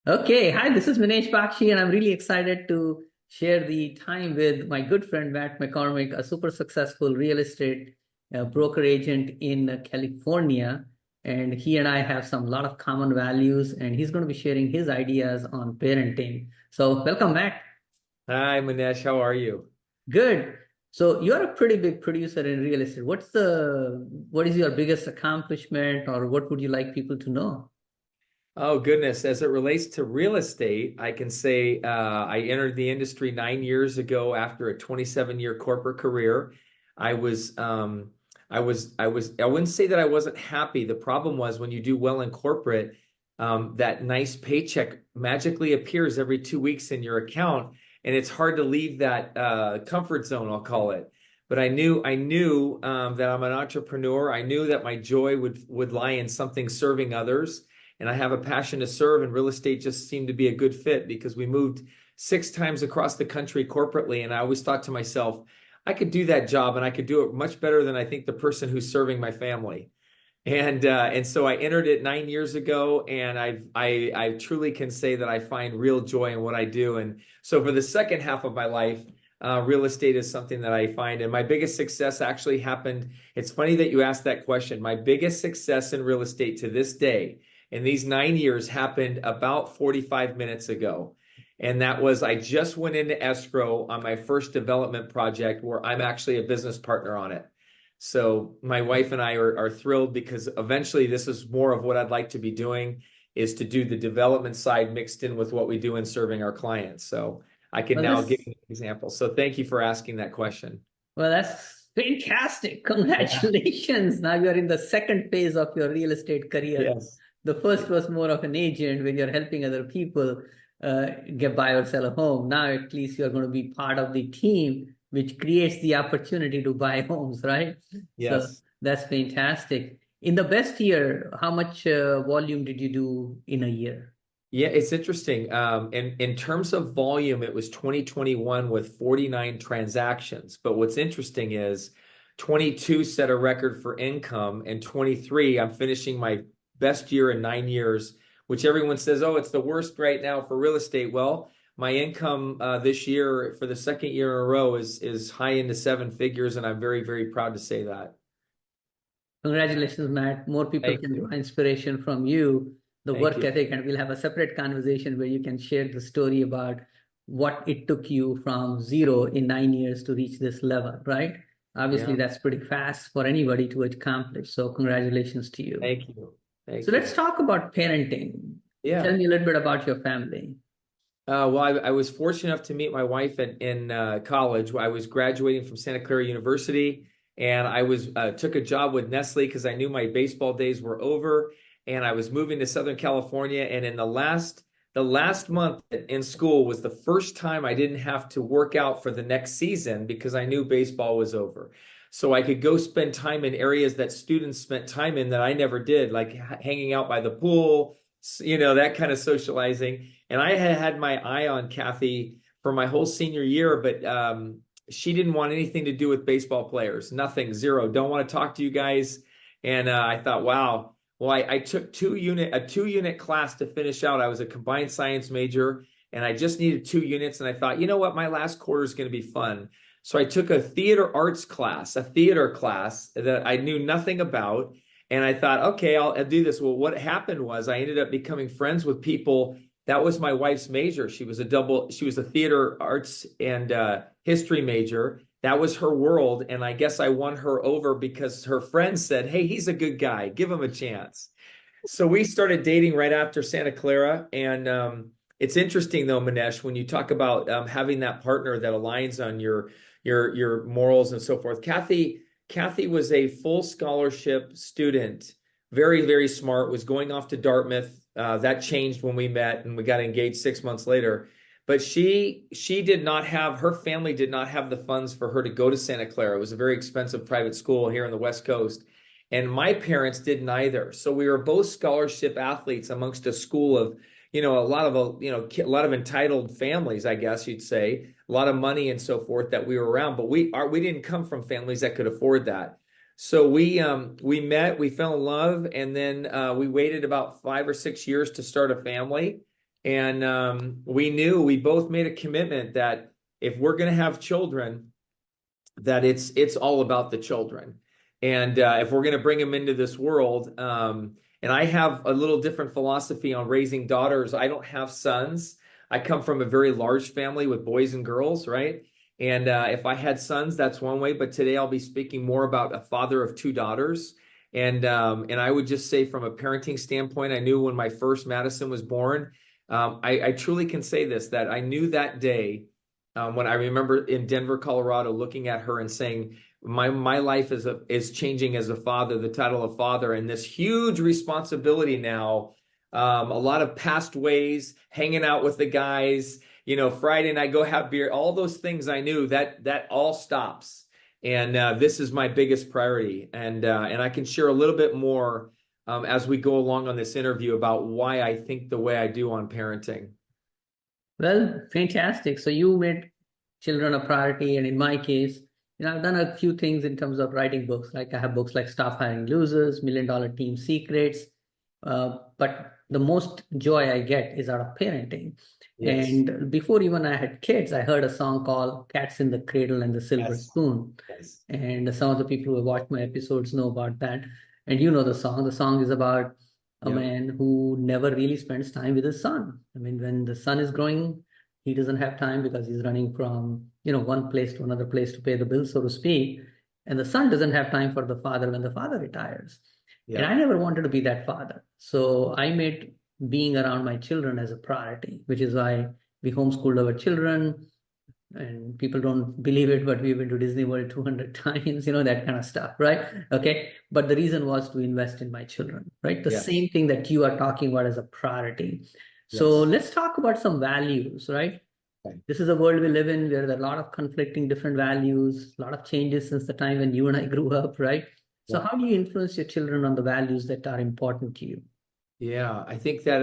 Okay, hi, this is Minesh Baxi, and I'm really excited to share the time with my good friend Matt McCormick, a super successful real estate broker agent in California. And he and I have some lot of common values, and he's going to be sharing his ideas on parenting. So, welcome, Matt. Hi, Minesh. How are you? Good. So, you're a pretty big producer in real estate. What is your biggest accomplishment, or what would you like people to know? Oh, goodness. As it relates to real estate, I can say I entered the industry 9 years ago after a 27-year corporate career. I was, I wouldn't say that I wasn't happy. The problem was when you do well in corporate, that nice paycheck magically appears every 2 weeks in your account, and it's hard to leave that comfort zone, I'll call it. But I knew that I'm an entrepreneur. I knew that my joy would lie in something serving others, and I have a passion to serve, and real estate just seemed to be a good fit because we moved 6 times across the country corporately, and I always thought to myself, I could do that job and I could do it much better than I think the person who's serving my family. And so I entered it 9 years ago, and I truly can say that I find real joy in what I do. And so for the second half of my life, real estate is something that I find. And my biggest success actually happened. It's funny that you asked that question. My biggest success in real estate to this day, in these 9 years, happened about 45 minutes ago. And that was I just went into escrow on my first development project where I'm actually a business partner on it. So my wife and I are thrilled because eventually this is more of what I'd like to be doing, is to do the development side mixed in with what we do in serving our clients. So I can Well, now give that's you an example. So thank you for asking that question. Well, that's fantastic. Yeah. Congratulations. Now you're in the second phase of your real estate career. Yes. The first was more of an agent when you're helping other people get buy or sell a home. Now at least you're going to be part of the team which creates the opportunity to buy homes, right? So Yes. that's fantastic. In the best year, how much volume did you do in a year? Yeah, it's interesting. In terms of volume, it was 2021 with 49 transactions. But what's interesting is 22 set a record for income, and 23, I'm finishing my best year in 9 years, which everyone says, oh, it's the worst right now for real estate. Well, my income this year for the second year in a row is high into seven figures, and I'm very, very proud to say that. Congratulations, Matt. More people Thank can you. draw inspiration from you, the Thank work you. ethic, and we'll have a separate conversation where you can share the story about what it took you from zero in 9 years to reach this level, right? Obviously, Yeah. that's pretty fast for anybody to accomplish. So, congratulations to you. Thank you. So, Thank let's you. talk about parenting. Tell Yeah. me a little bit about your family. Well, I was fortunate enough to meet my wife in college. I was graduating from Santa Clara University, and I was took a job with Nestle because I knew my baseball days were over, and I was moving to Southern California. And in the last month in school was the first time I didn't have to work out for the next season because I knew baseball was over. So I could go spend time in areas that students spent time in that I never did, like hanging out by the pool, that kind of socializing. And I had had my eye on Kathy for my whole senior year, but she didn't want anything to do with baseball players. Nothing, zero. Don't want to talk to you guys. And I thought, wow. Well, I took a 2 unit class to finish out. I was a combined science major, and I just needed 2 units. And I thought, you know what, my last quarter is going to be fun. So I took a theater arts class, a theater class that I knew nothing about. And I thought, okay, I'll do this. Well, what happened was I ended up becoming friends with people. That was my wife's major. She was a theater arts and history major. That was her world. And I guess I won her over because her friends said, hey, he's a good guy. Give him a chance. So we started dating right after Santa Clara. And it's interesting though, Manesh, when you talk about having that partner that aligns on your morals and so forth. Kathy was a full scholarship student, very, very smart, was going off to Dartmouth. That changed when we met and we got engaged 6 months later. But she did not have, her family did not have the funds for her to go to Santa Clara. It was a very expensive private school here on the West Coast. And my parents didn't either. So we were both scholarship athletes amongst a school of, a lot of entitled families, I guess you'd say, a lot of money and so forth that we were around. But we didn't come from families that could afford that. So we met, we fell in love, and then we waited about 5 or 6 years to start a family. And we both made a commitment that if we're going to have children, that it's all about the children. And if we're going to bring them into this world, and I have a little different philosophy on raising daughters. I don't have sons. I come from a very large family with boys and girls, right? And if I had sons, that's one way. But today I'll be speaking more about a father of two daughters. And I would just say, from a parenting standpoint, I knew when my first Madison was born. I truly can say this, that I knew that day, when I remember in Denver, Colorado, looking at her and saying, my life is changing as a father, the title of father, and this huge responsibility now. A lot of past ways, hanging out with the guys, Friday night, go have beer, all those things. I knew that all stops. And this is my biggest priority. And I can share a little bit more as we go along on this interview about why I think the way I do on parenting. Well, fantastic. So you made children a priority, and in my case, I've done a few things in terms of writing books. Like I have books like Stop Hiring Losers, Million Dollar Team Secrets. But the most joy I get is out of parenting. Yes. And before even I had kids, I heard a song called Cats in the Cradle and the Silver Yes. Spoon. Yes. And some of the people who have watched my episodes know about that. And you know the song. The song is about a Yeah. man who never really spends time with his son. I mean, when the son is growing, he doesn't have time because he's running from, one place to another place to pay the bills, so to speak. And the son doesn't have time for the father when the father retires. And Yeah. I never wanted to be that father. So I made being around my children as a priority, which is why we homeschooled our children. And people don't believe it, but we've been to Disney World 200 times, that kind of stuff, right? Okay. But the reason was to invest in my children, right? The Yes. same thing that you are talking about as a priority. So Yes. let's talk about some values, right? Okay. This is a world we live in where there are a lot of conflicting different values, a lot of changes since the time when you and I grew up, right? So Yeah. how do you influence your children on the values that are important to you? Yeah, I think that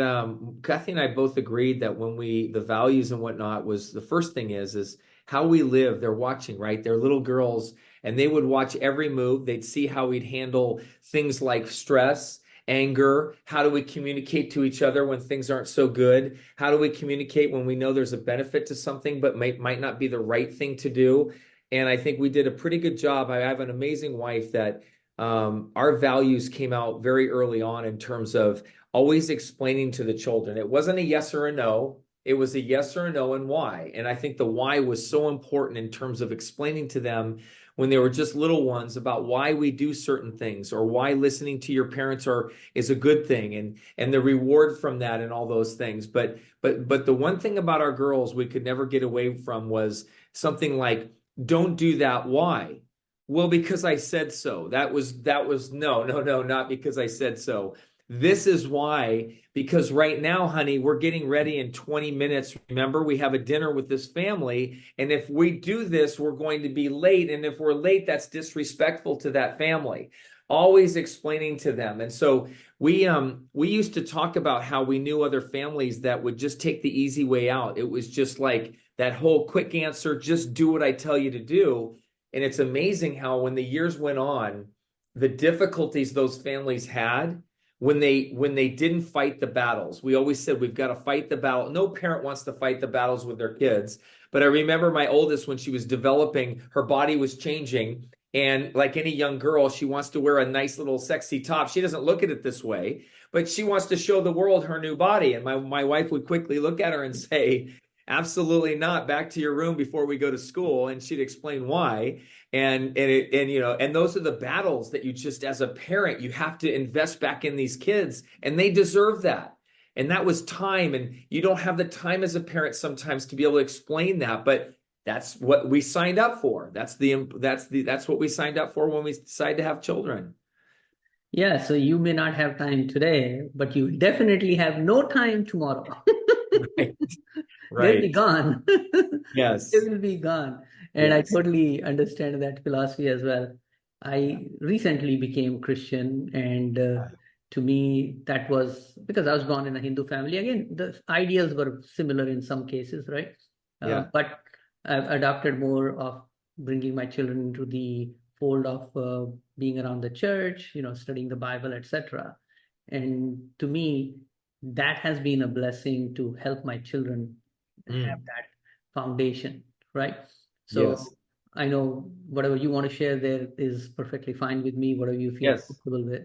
Kathy and I both agreed that when the values and whatnot, was the first thing is how we live. They're watching, right? They're little girls, and they would watch every move. They'd see how we'd handle things like stress, anger. How do we communicate to each other when things aren't so good? How do we communicate when we know there's a benefit to something but might not be the right thing to do? And I think we did a pretty good job. I have an amazing wife that our values came out very early on in terms of always explaining to the children. It wasn't a yes or a no. It was a yes or a no, and why. And I think the why was so important in terms of explaining to them when they were just little ones about why we do certain things, or why listening to your parents is a good thing, and the reward from that, and all those things. But the one thing about our girls we could never get away from was something like, don't do that. Why? Well, because I said so. That was no, not because I said so. This is why, because right now, honey, we're getting ready in 20 minutes. Remember, we have a dinner with this family. And if we do this, we're going to be late. And if we're late, that's disrespectful to that family. Always explaining to them. And so we used to talk about how we knew other families that would just take the easy way out. It was just like that whole quick answer, just do what I tell you to do. And it's amazing how when the years went on, the difficulties those families had when they didn't fight the battles. We always said we've got to fight the battle. No parent wants to fight the battles with their kids. But I remember my oldest, when she was developing, her body was changing. And like any young girl, she wants to wear a nice little sexy top. She doesn't look at it this way, but she wants to show the world her new body. And my wife would quickly look at her and say, absolutely not. Back to your room before we go to school. And she'd explain why. And those are the battles that you just, as a parent, you have to invest back in these kids, and they deserve that. And that was time. And you don't have the time as a parent sometimes to be able to explain that, but that's what we signed up for. That's what we signed up for when we decided to have children. Yeah, so you may not have time today, but you definitely have no time tomorrow. Right. They'll be Right. gone. They Yes. will be gone. And I Yes. totally understand that philosophy as well. I recently became Christian, and to me, that was because I was born in a Hindu family. Again, the ideas were similar in some cases, right? Yeah. But I've adopted more of bringing my children into the fold of being around the church, studying the Bible, etc. And to me, that has been a blessing to help my children have Mm. that foundation, right? So Yes. I know whatever you want to share there is perfectly fine with me, whatever you feel Yes. comfortable with.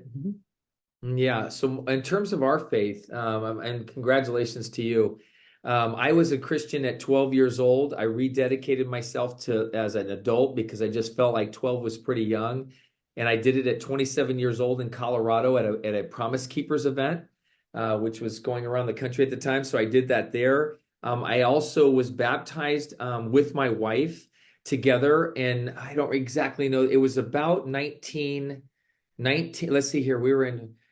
Yeah. So in terms of our faith, and congratulations to you. I was a Christian at 12 years old. I rededicated myself to as an adult because I just felt like 12 was pretty young. And I did it at 27 years old in Colorado at a Promise Keepers event, which was going around the country at the time. So I did that there. I also was baptized with my wife together. And I don't exactly know, it was about 19, let's see here.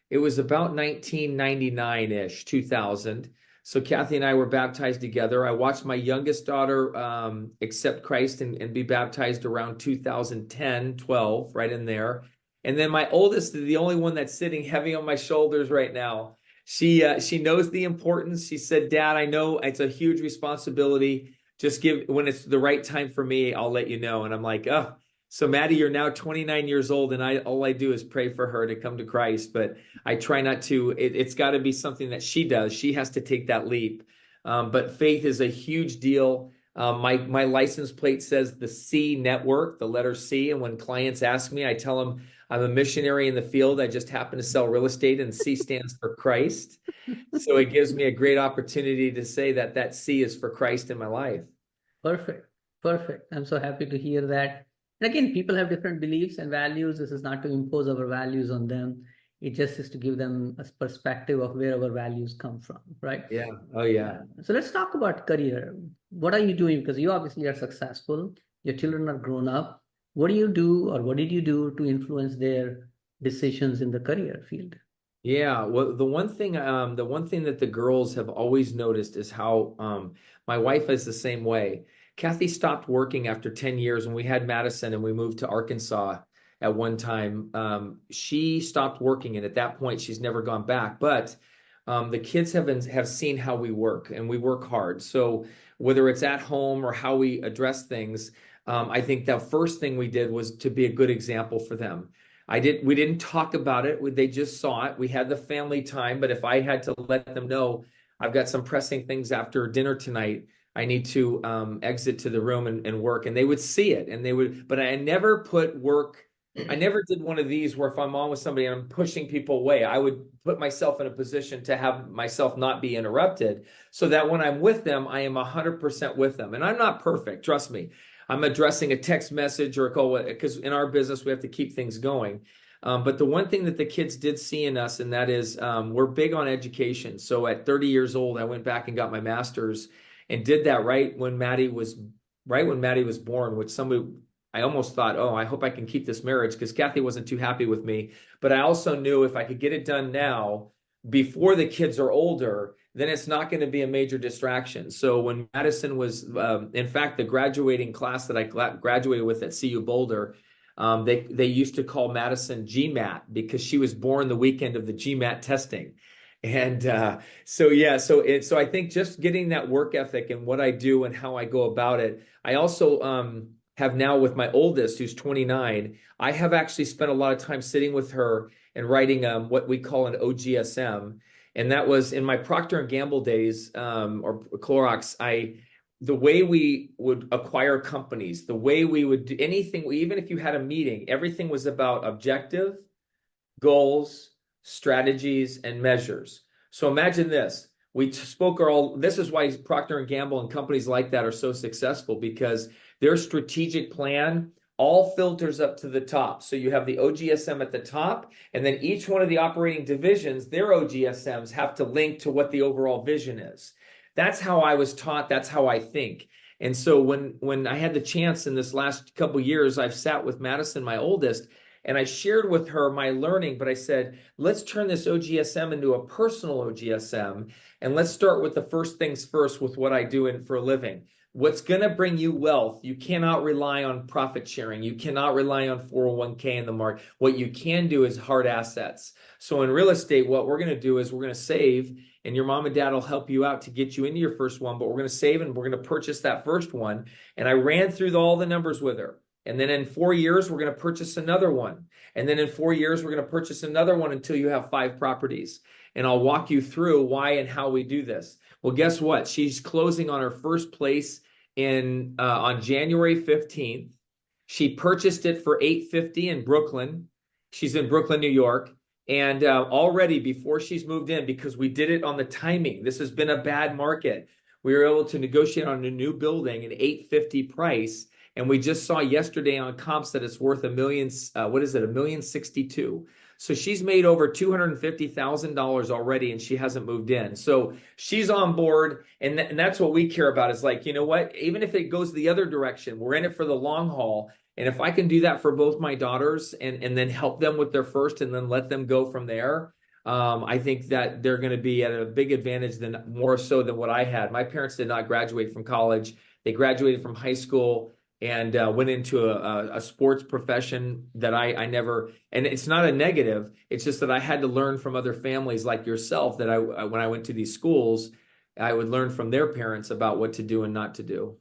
It was about 1999-ish, 2000. So Kathy and I were baptized together. I watched my youngest daughter accept Christ and be baptized around 2010, 12, right in there. And then my oldest, the only one that's sitting heavy on my shoulders right now, she knows the importance. She said, "Dad, I know it's a huge responsibility. Just when it's the right time for me, I'll let you know." And I'm like, "Oh." So Maddie, you're now 29 years old, and all I do is pray for her to come to Christ. But I try not to. It's got to be something that she does. She has to take that leap. But faith is a huge deal. My license plate says the C network, the letter C. And when clients ask me, I tell them I'm a missionary in the field. I just happen to sell real estate, and C stands for Christ. So it gives me a great opportunity to say that C is for Christ in my life. Perfect. Perfect. I'm so happy to hear that. And again, people have different beliefs and values. This is not to impose our values on them. It just is to give them a perspective of where our values come from, right? Yeah. Oh, yeah. So let's talk about career. What are you doing? Because you obviously are successful. Your children are grown up. What do you do, or what did you do to influence their decisions in the career field? Yeah, well, the one thing that the girls have always noticed is how my wife is the same way. Kathy stopped working after 10 years when we had Madison and we moved to Arkansas at one time. She stopped working, and at that point, she's never gone back. But the kids have seen how we work, and we work hard. So whether it's at home or how we address things, I think the first thing we did was to be a good example for them. We didn't talk about it. They just saw it. We had the family time, but if I had to let them know, I've got some pressing things after dinner tonight, I need to exit to the room and work, and they would see it, and they would. But I never put work. I never did one of these where if I'm on with somebody and I'm pushing people away, I would put myself in a position to have myself not be interrupted, so that when I'm with them, I am 100% with them. And I'm not perfect, trust me. I'm addressing a text message or a call, because in our business we have to keep things going. But the one thing that the kids did see in us, and that is we're big on education. So at 30 years old, I went back and got my master's and did that right when Maddie was born, which I almost thought, oh, I hope I can keep this marriage, because Kathy wasn't too happy with me. But I also knew if I could get it done now, before the kids are older, then it's not going to be a major distraction. So when Madison was, in fact, the graduating class that I graduated with at CU Boulder, they used to call Madison GMAT because she was born the weekend of the GMAT testing. And so I think just getting that work ethic and what I do and how I go about it. I also have now with my oldest, who's 29, I have actually spent a lot of time sitting with her and writing what we call an OGSM. And that was in my Procter and Gamble days, or Clorox. The way we would acquire companies, the way we would do anything, even if you had a meeting, everything was about objective, goals, strategies, and measures. So imagine this. This is why Procter and Gamble and companies like that are so successful, because their strategic plan all filters up to the top. So you have the OGSM at the top, and then each one of the operating divisions, their OGSMs have to link to what the overall vision is. That's how I was taught. That's how I think. And so when I had the chance in this last couple of years, I've sat with Madison, my oldest, and I shared with her my learning, but I said, let's turn this OGSM into a personal OGSM, and let's start with the first things first with what I do for a living. What's going to bring you wealth? You cannot rely on profit sharing. You cannot rely on 401k in the market. What you can do is hard assets. So in real estate, what we're going to do is we're going to save, and your mom and dad will help you out to get you into your first one, but we're going to save and we're going to purchase that first one. And I ran through all the numbers with her. And then in 4 years, we're going to purchase another one. And then in 4 years, we're going to purchase another one until you have 5 properties. and I'll walk you through why and how we do this. Well, guess what? She's closing on her first place on January 15th. She purchased it for $850 in Brooklyn. She's in Brooklyn, New York. And already before she's moved in, because we did it on the timing, this has been a bad market. We were able to negotiate on a new building, an $850 price. And we just saw yesterday on comps that it's worth $1,062,000. So she's made over $250,000 already, and she hasn't moved in. So she's on board, and that's what we care about. Is like, you know what? Even if it goes the other direction, we're in it for the long haul. And if I can do that for both my daughters, and then help them with their first, and then let them go from there, I think that they're going to be at a big advantage more so than what I had. My parents did not graduate from college; they graduated from high school and went into a sports profession that I never, and it's not a negative, it's just that I had to learn from other families like yourself, that when I went to these schools, I would learn from their parents about what to do and not to do.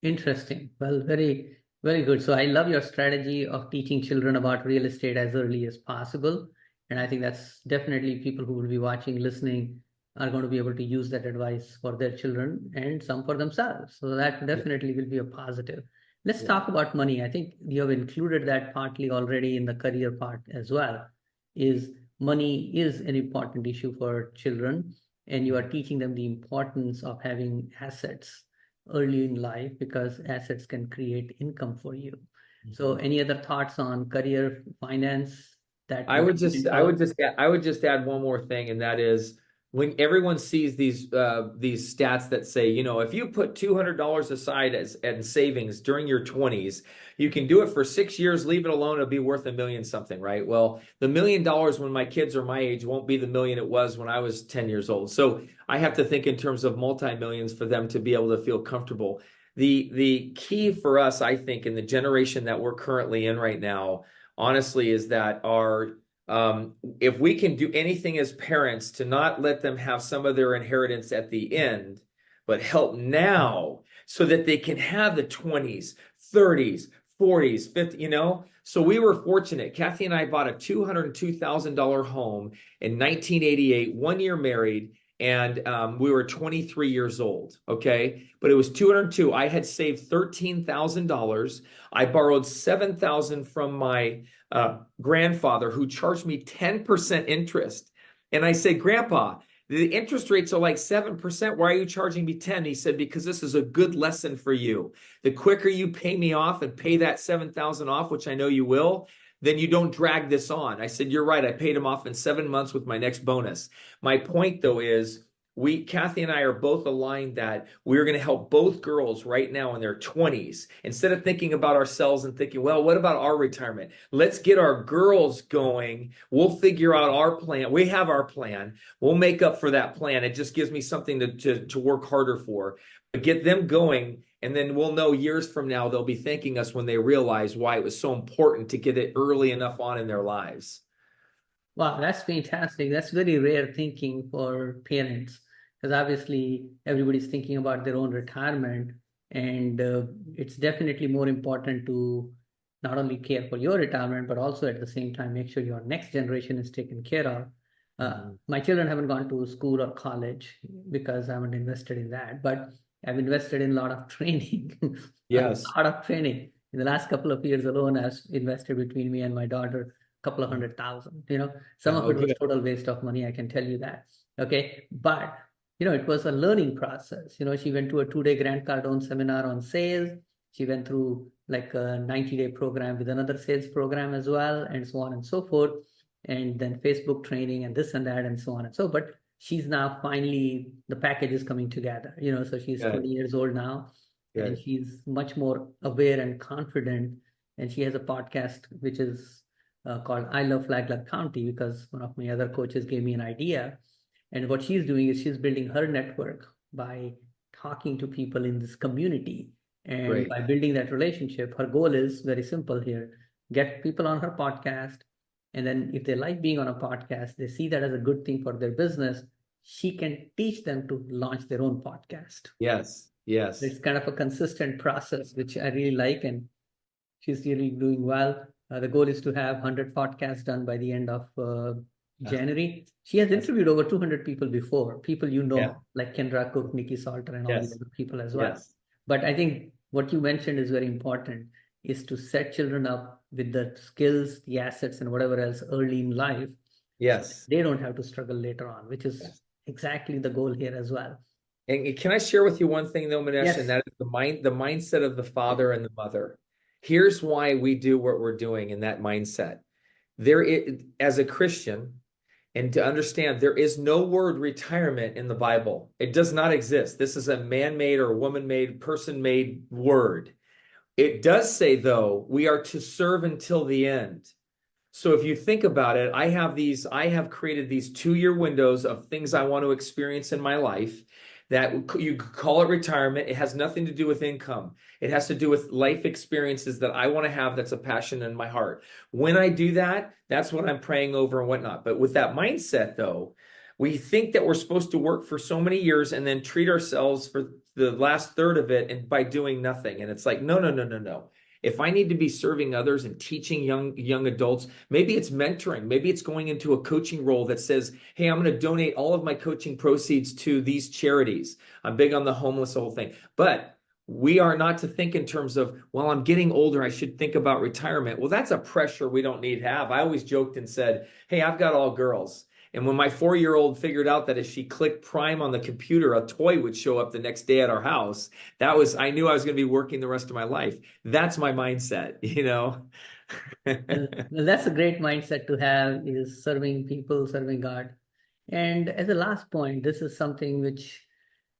Interesting. Well, very, very good. So I love your strategy of teaching children about real estate as early as possible. And I think that's definitely people who will be watching, listening, are going to be able to use that advice for their children and some for themselves. So that definitely will be a positive. Let's talk about money. I think you have included that partly already in the career part as well. Is money is an important issue for children, and you are teaching them the importance of having assets early in life, because assets can create income for you. So any other thoughts on career finance that I would just add one more thing, and that is, when everyone sees these stats that say, you know, if you put $200 aside as savings during your 20s, you can do it for 6 years, leave it alone, it'll be worth $1 million something, right? Well, the $1 million when my kids are my age won't be the million it was when I was 10 years old. So I have to think in terms of multi-millions for them to be able to feel comfortable. The key for us, I think, in the generation that we're currently in right now, honestly, is that if we can do anything as parents to not let them have some of their inheritance at the end, but help now so that they can have the 20s, 30s, 40s, 50s, you know? So we were fortunate. Kathy and I bought a $202,000 home in 1988, 1 year married, and we were 23 years old, okay? But it was 202. I had saved $13,000. I borrowed $7,000 from my grandfather, who charged me 10% interest. And I said, Grandpa, the interest rates are like 7%. Why are you charging me 10? He said, because this is a good lesson for you. The quicker you pay me off and pay that 7,000 off, which I know you will, then you don't drag this on. I said, you're right. I paid him off in 7 months with my next bonus. My point, though, is Kathy and I are both aligned that we're going to help both girls right now in their 20s. Instead of thinking about ourselves and thinking, well, what about our retirement? Let's get our girls going. We'll figure out our plan. We have our plan. We'll make up for that plan. It just gives me something to work harder for. But get them going, and then we'll know years from now they'll be thanking us when they realize why it was so important to get it early enough on in their lives. Wow, that's fantastic. That's very rare thinking for parents, because obviously everybody's thinking about their own retirement, and it's definitely more important to not only care for your retirement, but also at the same time make sure your next generation is taken care of. My children haven't gone to school or college because I haven't invested in that, but I've invested in a lot of training. Yes. A lot of training. In the last couple of years alone, I've invested between me and my daughter a couple of $100,000. Some of it was total waste of money, I can tell you that. Okay. But it was a learning process. She went to a 2-day Grant Cardone seminar on sales. She went through like a 90-day program with another sales program as well, and so on and so forth. And then Facebook training and this and that and so on and so. But she's now finally, the package is coming together. So she's 20 years old now, and she's much more aware and confident. And she has a podcast which is called I Love Flagler County, because one of my other coaches gave me an idea. And what she's doing is she's building her network by talking to people in this community. And by building that relationship, her goal is very simple here: get people on her podcast. And then if they like being on a podcast, they see that as a good thing for their business, she can teach them to launch their own podcast. Yes. It's kind of a consistent process, which I really like. And she's really doing well. The goal is to have 100 podcasts done by the end of January. She has That's, interviewed over 200 people before, people yeah. like Kendra Cook, Nikki Salter, and all the Yes. other people as well. Yes. But I think what you mentioned is very important, is to set children up with the skills, the assets, and whatever else early in life, so that Yes. they don't have to struggle later on, which is Yes. exactly the goal here as well. And can I share with you one thing though, Manesh, and Yes. that is the mindset of the father and the mother. Here's why we do what we're doing in that mindset. As a Christian, and to understand, there is no word retirement in the Bible. It does not exist. This is a man-made or woman-made, person-made word. It does say, though, we are to serve until the end. So if you think about it, I have created these 2-year windows of things I want to experience in my life that you could call it retirement. It has nothing to do with income. It has to do with life experiences that I want to have. That's a passion in my heart. When I do that, that's what I'm praying over and whatnot. But with that mindset, though, we think that we're supposed to work for so many years and then treat ourselves for the last third of it and by doing nothing. And it's like, no, no, no, no, no. If I need to be serving others and teaching young adults, maybe it's mentoring, maybe it's going into a coaching role that says, hey, I'm going to donate all of my coaching proceeds to these charities. I'm big on the homeless, the whole thing. But we are not to think in terms of, well, I'm getting older, I should think about retirement. Well, that's a pressure we don't need to have. I always joked and said, hey, I've got all girls. And when my 4-year-old figured out that if she clicked prime on the computer, a toy would show up the next day at our house, I knew I was going to be working the rest of my life. That's my mindset, you know? Well, that's a great mindset to have, is serving people, serving God. And as a last point, this is something which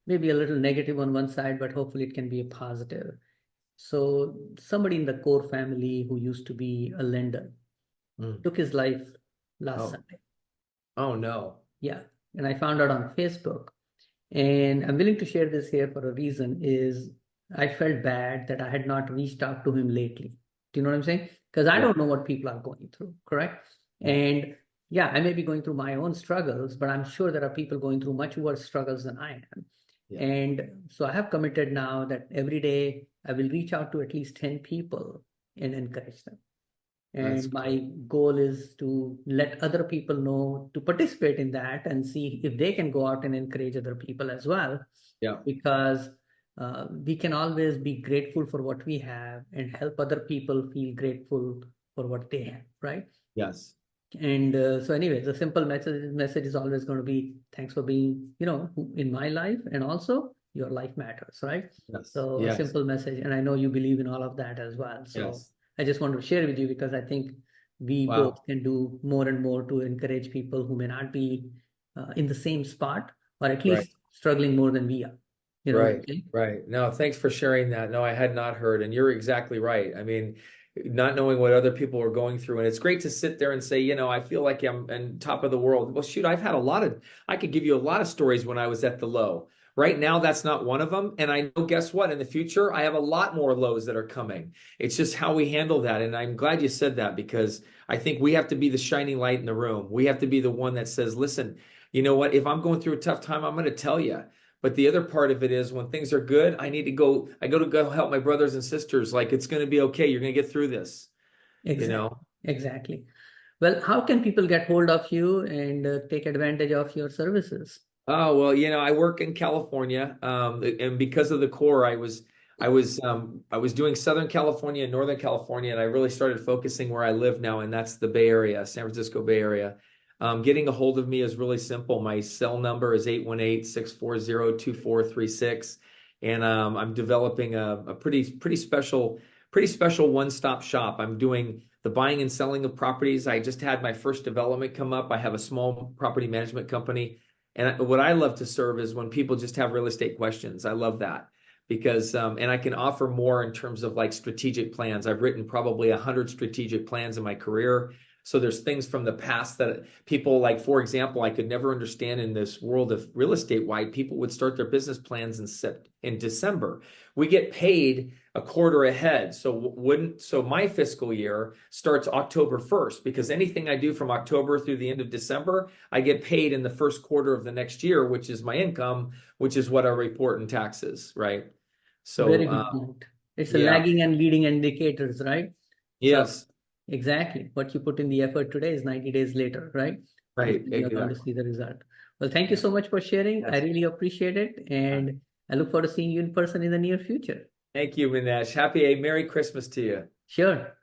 may be a little negative on one side, but hopefully it can be a positive. So somebody in the core family who used to be a lender Mm. took his life last Oh, Sunday. oh no. Yeah. And I found out on Facebook. And I'm willing to share this here for a reason, is I felt bad that I had not reached out to him lately. Do you know what I'm saying? Because I Yeah. don't know what people are going through, correct? Yeah. And yeah, I may be going through my own struggles, but I'm sure there are people going through much worse struggles than I am. Yeah. And so I have committed now that every day I will reach out to at least 10 people and encourage them. That's And cool. my goal is to let other people know to participate in that and see if they can go out and encourage other people as well. Yeah. Because we can always be grateful for what we have and help other people feel grateful for what they have, right? Yes. And so anyway, the simple message is always going to be, thanks for being, in my life, and also your life matters, right? Yes. So a Yes. simple message, and I know you believe in all of that as well. So Yes. I just want to share with you, because I think we both Wow. can do more and more to encourage people who may not be in the same spot, or at Right. least struggling more than we are. You know what I'm Right. saying? Right. No, thanks for sharing that. No, I had not heard, and you're exactly right. I mean, not knowing what other people are going through, and it's great to sit there and say, I feel like I'm on top of the world. Well, shoot, I could give you a lot of stories when I was at the low. Right now, that's not one of them. And I know, guess what? In the future, I have a lot more lows that are coming. It's just how we handle that. And I'm glad you said that, because I think we have to be the shining light in the room. We have to be the one that says, listen, you know what? If I'm going through a tough time, I'm going to tell you. But the other part of it is, when things are good, I go to go help my brothers and sisters. Like, it's going to be okay. You're going to get through this, you Exactly. know? Exactly. Well, how can people get hold of you and take advantage of your services? Oh, well, I work in California. And because of the core, I was doing Southern California and Northern California, and I really started focusing where I live now, and that's the Bay Area, San Francisco Bay Area. Getting a hold of me is really simple. My cell number is 818-640-2436. And I'm developing a pretty special one-stop shop. I'm doing the buying and selling of properties. I just had my first development come up. I have a small property management company. And what I love to serve is when people just have real estate questions. I love that, because, and I can offer more in terms of like strategic plans. I've written probably 100 strategic plans in my career. So there's things from the past that people, like, for example, I could never understand in this world of real estate, why people would start their business plans in December. We get paid a quarter ahead. So my fiscal year starts October 1st, because anything I do from October through the end of December, I get paid in the first quarter of the next year, which is my income, which is what I report in taxes, right? Very So, good point. It's a yeah, lagging and leading indicators, right? So yes, exactly what you put in the effort today is 90 days later, right? Right. You're going to see the result. Well, thank you so much for sharing. I really appreciate it. And I look forward to seeing you in person in the near future. Thank you, Minesh. Happy Merry Christmas to you. Sure.